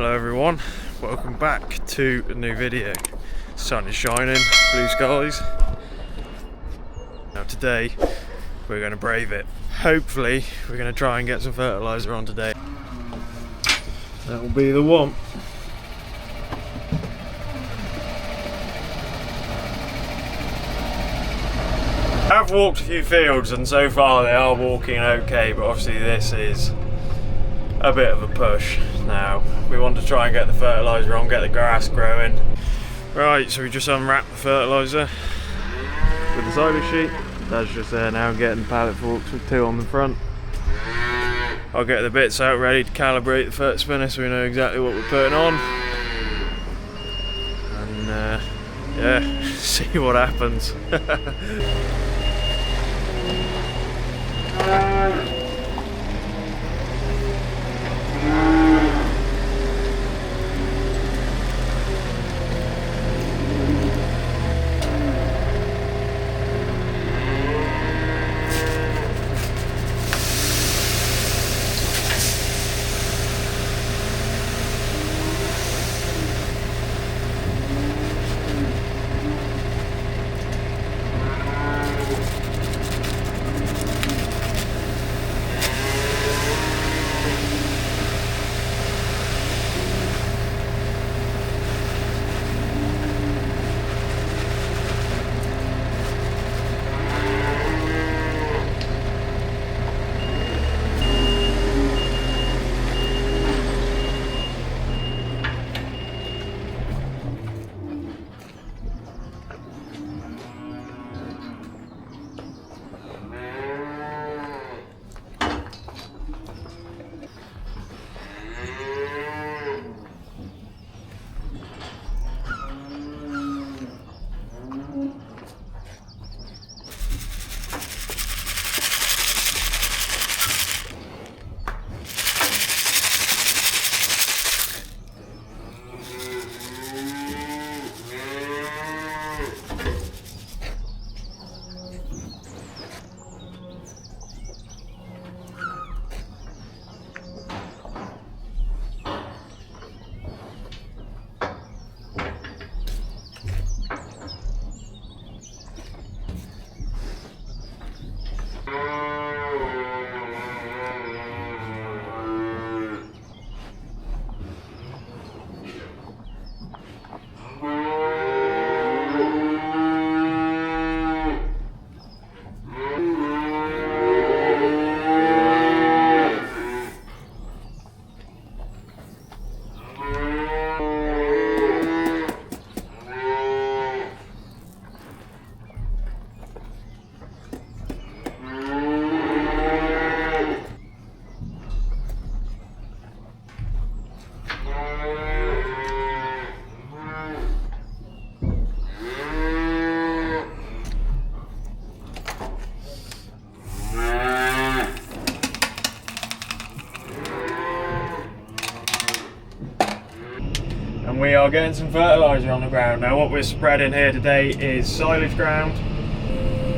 Hello everyone, welcome back to a new video. Sun is shining, blue skies. Now today we're going to brave it. Hopefully we're going to try and get some fertiliser on today. That will be the one. I've walked a few fields and so far they are walking okay, but obviously this is a bit of a push. Now we want to try and get the fertiliser on, get the grass growing. Right, so we just unwrapped the fertiliser with the silage sheet. That's just there now, getting pallet forks with two on the front. I'll get the bits out ready to calibrate the fert spinner so we know exactly what we're putting on. And yeah, see what happens. We are getting some fertiliser on the ground. Now what we're spreading here today is silage ground.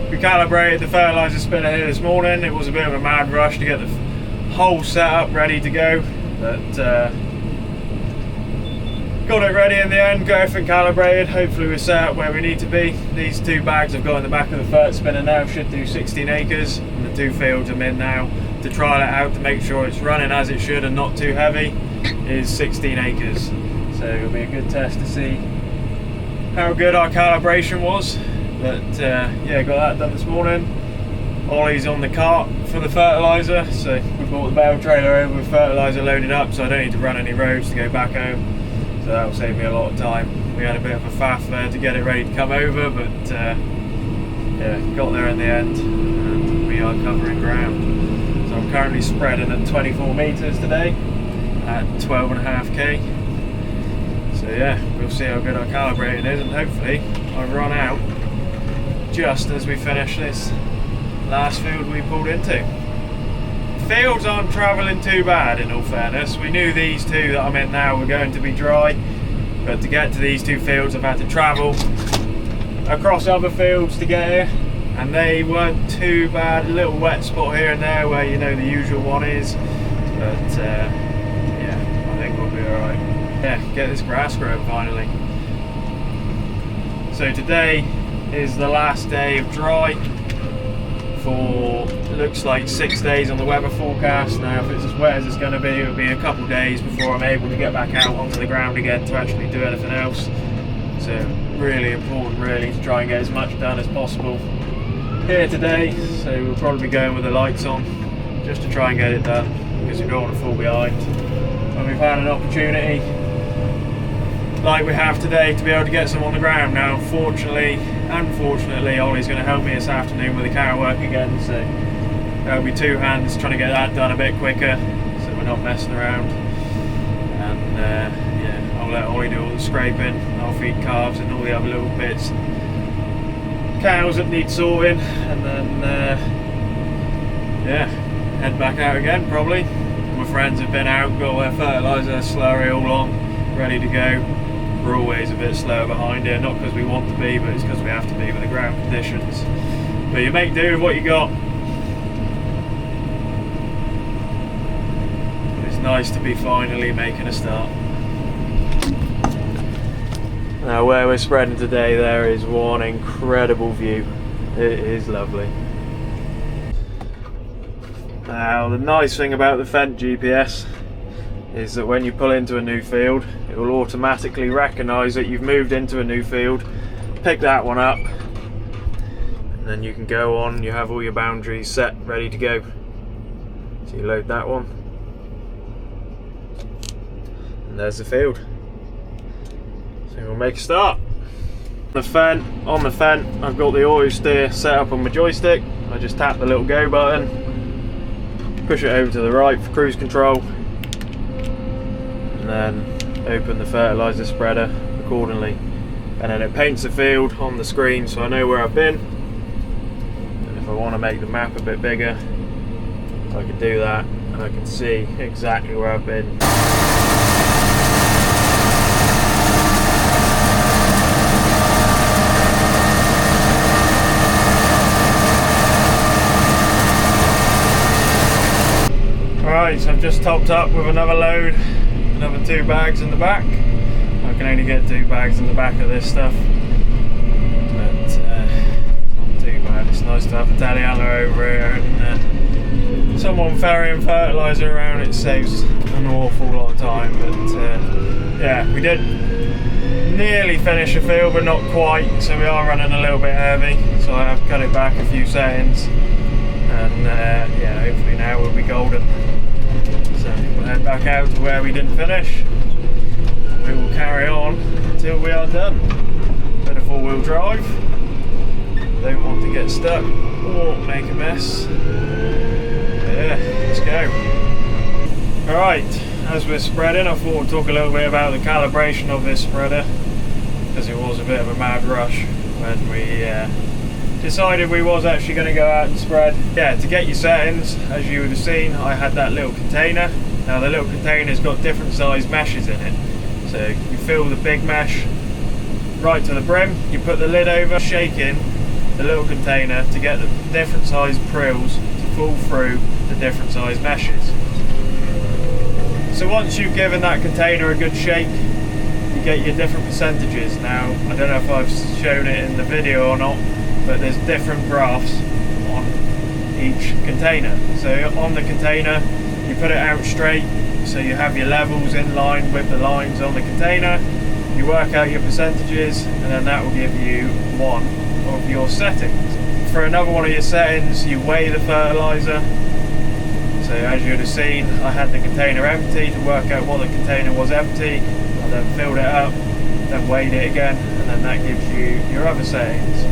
We calibrated the fertiliser spinner here this morning. It was a bit of a mad rush to get the whole setup ready to go, but got it ready in the end, got everything calibrated. Hopefully we're set up where we need to be. These two bags I've got in the back of the fert spinner now should do 16 acres, and the two fields I'm in now to trial it out to make sure it's running as it should and not too heavy is 16 acres. So it'll be a good test to see how good our calibration was. But yeah, got that done this morning. Ollie's on the cart for the fertiliser, so we brought the bale trailer over with fertiliser loaded up, so I don't need to run any roads to go back home. So that'll save me a lot of time. We had a bit of a faff there to get it ready to come over, but yeah, got there in the end, and we are covering ground. So I'm currently spreading at 24 metres today at 12.5k. So yeah, we'll see how good our calibrating is, and hopefully I'll run out just as we finish this last field we pulled into. Fields aren't travelling too bad in all fairness. We knew these two that I'm in now were going to be dry, but to get to these two fields I've had to travel across other fields to get here, and they weren't too bad. A little wet spot here and there where you know the usual one is, but yeah, I think we'll be alright. get this grass growing finally. So today is the last day of dry for, looks like 6 days on the weather forecast. Now if it's as wet as it's going to be, it'll be a couple days before I'm able to get back out onto the ground again to actually do anything else. So really important really to try and get as much done as possible here today. So we'll probably be going with the lights on just to try and get it done, because we don't want to fall behind. When we've had an opportunity like we have today to be able to get some on the ground. Now unfortunately Ollie's going to help me this afternoon with the car work again, so that'll be two hands trying to get that done a bit quicker so we're not messing around. And yeah, I'll let Ollie do all the scraping, I'll feed calves and all the other little bits, cows that need sorting, and then yeah, head back out again probably. My friends have been out, got their fertiliser slurry all on, ready to go. We're always a bit slower behind here, not because we want to be, but it's because we have to be with the ground conditions. But you make do with what you got. It's nice to be finally making a start. Now where we're spreading today, there is one incredible view. It is lovely. Now the nice thing about the Fendt GPS is that when you pull into a new field, it will automatically recognise that you've moved into a new field, pick that one up, and then you can go on, you have all your boundaries set, ready to go. So you load that one, and there's the field. So we'll make a start. On the Fendt, I've got the auto steer set up on my joystick. I just tap the little go button, push it over to the right for cruise control, and then open the fertiliser spreader accordingly, and then it paints the field on the screen so I know where I've been, and if I want to make the map a bit bigger I can do that and I can see exactly where I've been. Alright, so I've just topped up with another load, another 2 bags in the back. I can only get 2 bags in the back of this stuff, but it's not too bad. It's nice to have a telehandler over here, and someone ferrying fertiliser around, it saves an awful lot of time. But yeah, we did nearly finish the field but not quite, so we are running a little bit heavy, so I have cut it back a few settings, and yeah, hopefully now we'll be golden. So we'll head back out to where we didn't finish. We will carry on until we are done. Bit of 4-wheel drive. Don't want to get stuck or make a mess. Yeah, let's go. Alright, as we're spreading, I thought I'd talk a little bit about the calibration of this spreader, because it was a bit of a mad rush when we decided we was actually going to go out and spread. Yeah, to get your settings, as you would have seen, I had that little container. Now the little container's got different size meshes in it. So you fill the big mesh right to the brim, you put the lid over, shaking the little container to get the different size prills to fall through the different size meshes. So once you've given that container a good shake, you get your different percentages. Now, I don't know if I've shown it in the video or not, but there's different graphs on each container. So on the container, you put it out straight, so you have your levels in line with the lines on the container. You work out your percentages, and then that will give you one of your settings. For another one of your settings, you weigh the fertiliser. So as you would have seen, I had the container empty to work out what the container was empty. I then filled it up, then weighed it again, and then that gives you your other settings.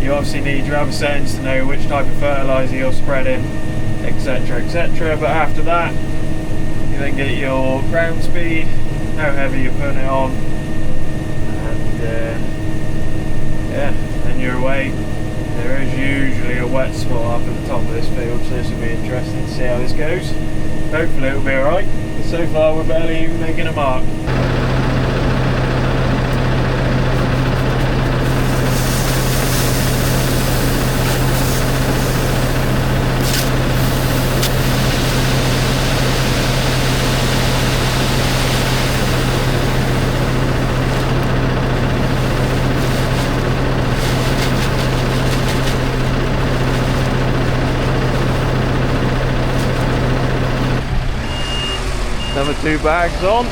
You obviously need your other settings to know which type of fertiliser you're spreading, etc, etc. But after that, you then get your ground speed, how heavy you're putting it on, and yeah, then you're away. There is usually a wet spot up at the top of this field, so this will be interesting to see how this goes. Hopefully it'll be alright. So far we're barely even making a mark. 2 bags on.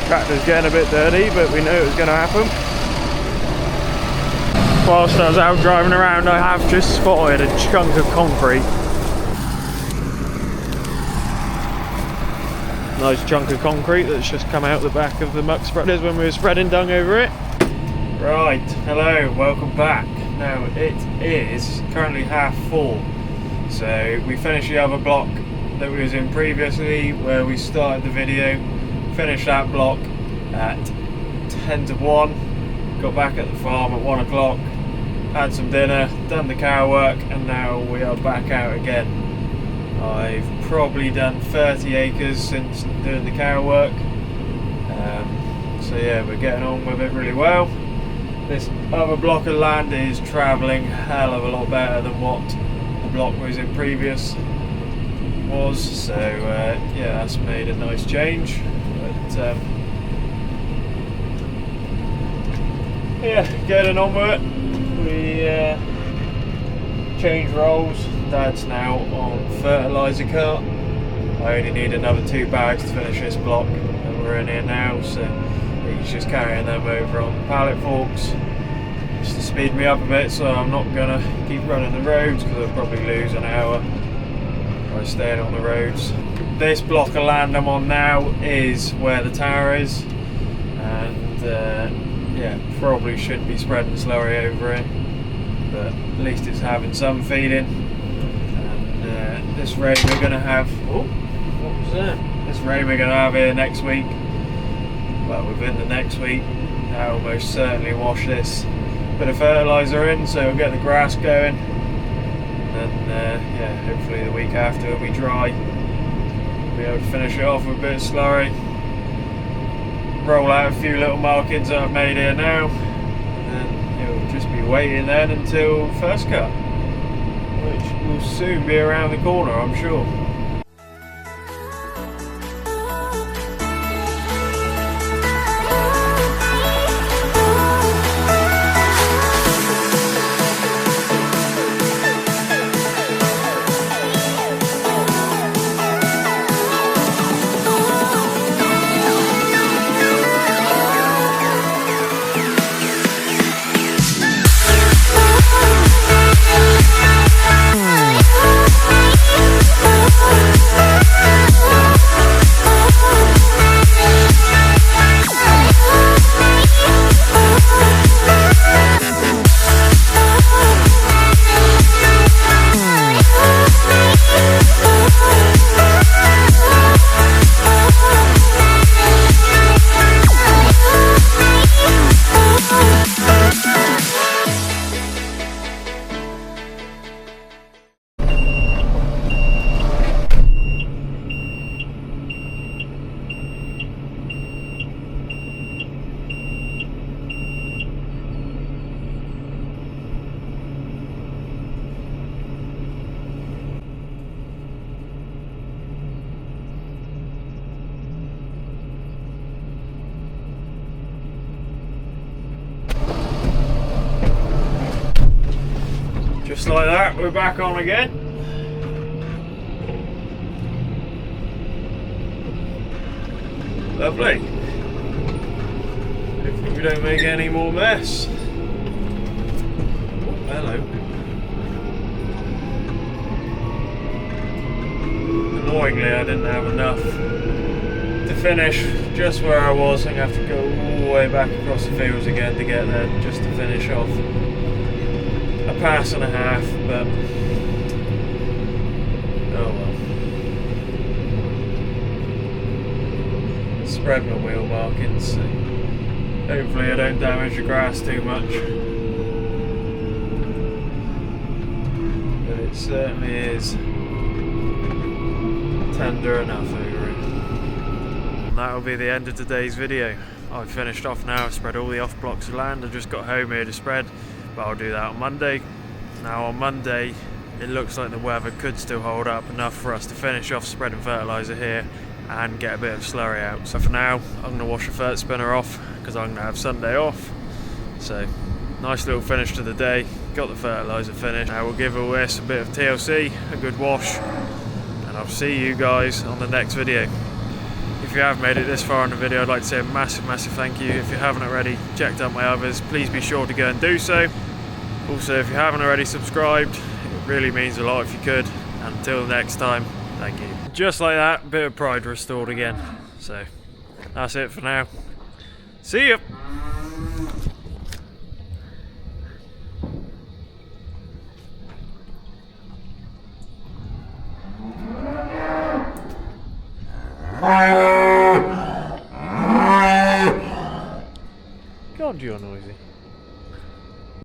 Tractor's getting a bit dirty, but we knew it was going to happen. Whilst I was out driving around, I have just spotted a chunk of concrete. Nice chunk of concrete that's just come out the back of the muck spreaders when we were spreading dung over it. Right, hello, welcome back. Now it is currently 4:30, so we finished the other block that we was in previously where we started the video. Finished that block at 10 to 1, got back at the farm at 1 o'clock, had some dinner, done the cow work, and now we are back out again. I've probably done 30 acres since doing the cow work, so yeah, we're getting on with it really well. This other block of land is travelling a hell of a lot better than what the block was in previous was, so yeah, that's made a nice change. But yeah, getting on with it. We changed roles. Dad's now on fertiliser cart. I only need another 2 bags to finish this block that we're in here now, so he's just carrying them over on the pallet forks just to speed me up a bit, so I'm not gonna keep running the roads because I'll probably lose an hour by staying on the roads. This block of land I'm on now is where the tower is, and yeah, probably should be spreading slurry over it, but at least it's having some feeding. And this rain we're going to have, oh, what was that? This rain we're going to have here next week, well, within the next week, that will most certainly wash this bit of fertiliser in, so we'll get the grass going, and yeah, hopefully the week after it'll be dry. Be able to finish it off with a bit of slurry, roll out a few little markings that I've made here now, and it'll just be waiting then until first cut, which will soon be around the corner, I'm sure. Just like that, we're back on again. Lovely. Hopefully we don't make any more mess. Oh, hello. Annoyingly, I didn't have enough to finish just where I was. I'm going to have to go all the way back across the fields again to get there, just to finish off a pass and a half, but oh well. Spread my wheel markings, so hopefully I don't damage the grass too much, but it certainly is tender enough over it. And that will be the end of today's video. I've finished off now. I've spread all the off blocks of land. I've just got home here to spread, but I'll do that on Monday. Now on Monday it looks like the weather could still hold up enough for us to finish off spreading fertiliser here and get a bit of slurry out. So for now I'm going to wash the fert spinner off because I'm going to have Sunday off. So nice little finish to the day, got the fertiliser finished. Now we'll give all this a bit of TLC, a good wash, and I'll see you guys on the next video. If you have made it this far in the video, I'd like to say a massive thank you. If you haven't already checked out my others, please be sure to go and do so. Also, if you haven't already subscribed, it really means a lot if you could. And until next time, thank you. Just like that, a bit of pride restored again. So that's it for now. See ya! God, you're noisy.